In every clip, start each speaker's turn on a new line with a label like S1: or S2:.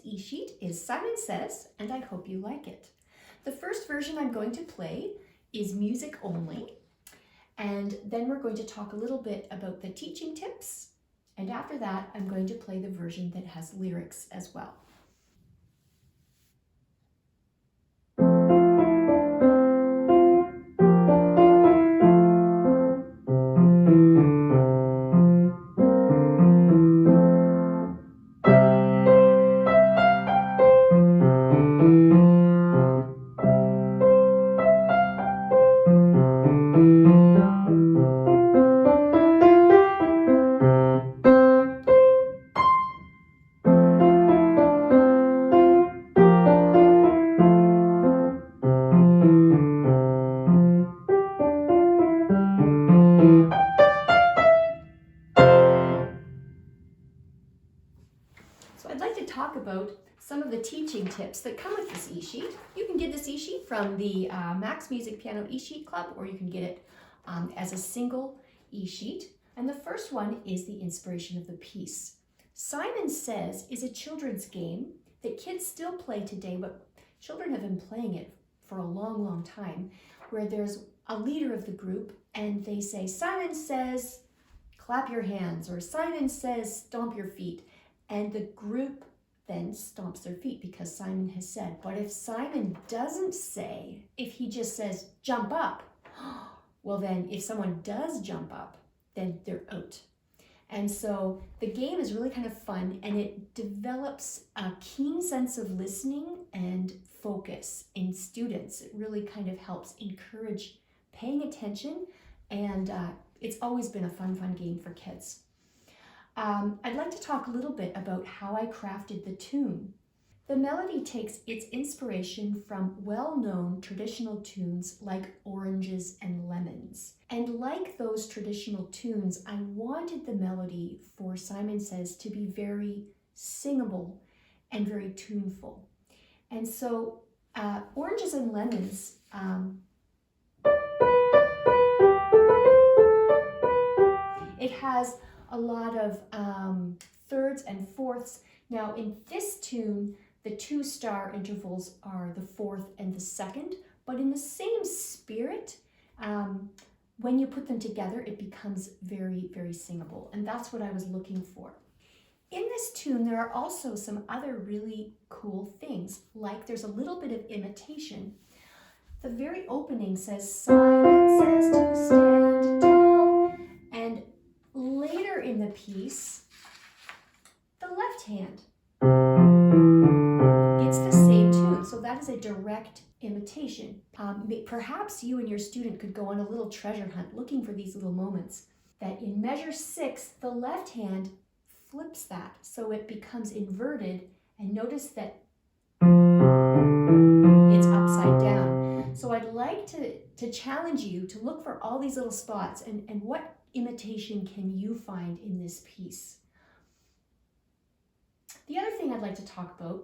S1: e-sheet is Simon Says, and I hope you like it. The first version I'm going to play is music only, and then we're going to talk a little bit about the teaching tips, and after that I'm going to play the version that has lyrics as well. So I'd like to talk about some of the teaching tips that come with this e-sheet. You can get this e-sheet from the Max Music Piano e-sheet club, or you can get it as a single e-sheet. And the first one is the inspiration of the piece. Simon Says is a children's game that kids still play today, but children have been playing it for a long, long time, where there's a leader of the group and they say, Simon says, clap your hands, or Simon says, stomp your feet. And the group then stomps their feet because Simon has said. But if Simon doesn't say, if he just says, jump up, well then if someone does jump up, then they're out. And so the game is really kind of fun, and it develops a keen sense of listening and focus in students. It really kind of helps encourage paying attention, and it's always been a fun game for kids. I'd like to talk a little bit about how I crafted the tune. The melody takes its inspiration from well-known traditional tunes like Oranges and Lemons. And like those traditional tunes, I wanted the melody for Simon Says to be very singable and very tuneful. And so Oranges and Lemons it has a lot of thirds and fourths. Now in this tune, the 2-star intervals are the 4th and the 2nd, but in the same spirit, when you put them together, it becomes very, very singable, and that's what I was looking for. In this tune, there are also some other really cool things, like there's a little bit of imitation. The very opening says, Simon says to stand tall, and later in the piece, the left hand gets the same tune. So that is a direct imitation. Perhaps you and your student could go on a little treasure hunt looking for these little moments. That in measure 6, the left hand flips that so it becomes inverted, and notice that it's upside down. So I'd like to challenge you to look for all these little spots and what imitation can you find in this piece. The other thing I'd like to talk about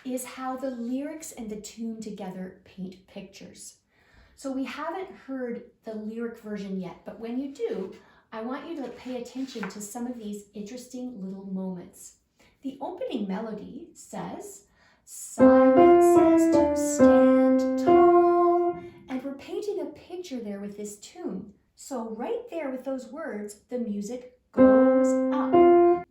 S1: is how the lyrics and the tune together paint pictures. So we haven't heard the lyric version yet, but when you do, I want you to pay attention to some of these interesting little moments. The opening melody says, Simon says to stand tall, and we're painting a picture there with this tune. So right there with those words, the music goes up.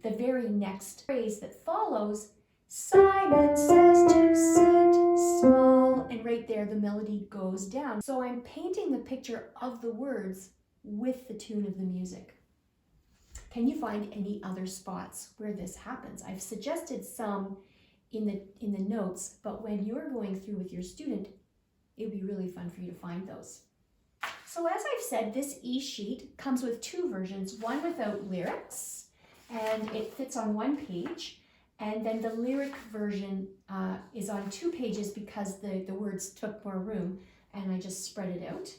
S1: The very next phrase that follows, Simon says to sit small, and right there the melody goes down. So I'm painting the picture of the words with the tune of the music. Can you find any other spots where this happens? I've suggested some in the notes, but when you're going through with your student, it would be really fun for you to find those. So as I've said, this e-sheet comes with 2 versions, one without lyrics, and it fits on 1 page, and then the lyric version is on 2 pages because the words took more room, and I just spread it out.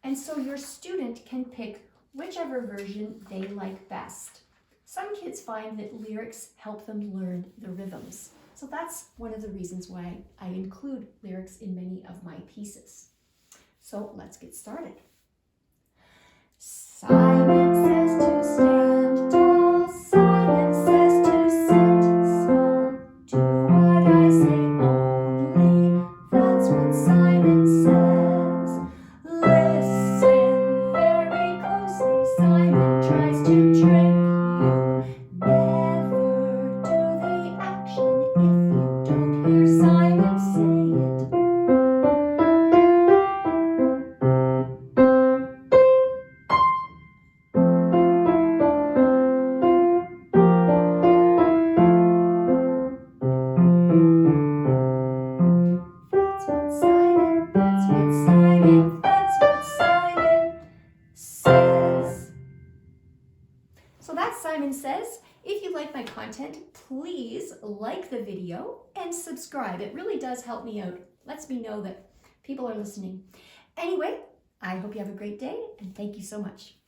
S1: And so your student can pick whichever version they like best. Some kids find that lyrics help them learn the rhythms. So that's one of the reasons why I include lyrics in many of my pieces. So let's get started. Simon says to stand tall, Simon says to sit So that's Simon Says. If you like my content, please like the video and subscribe. It really does help me out. Lets me know that people are listening. Anyway, I hope you have a great day and thank you so much.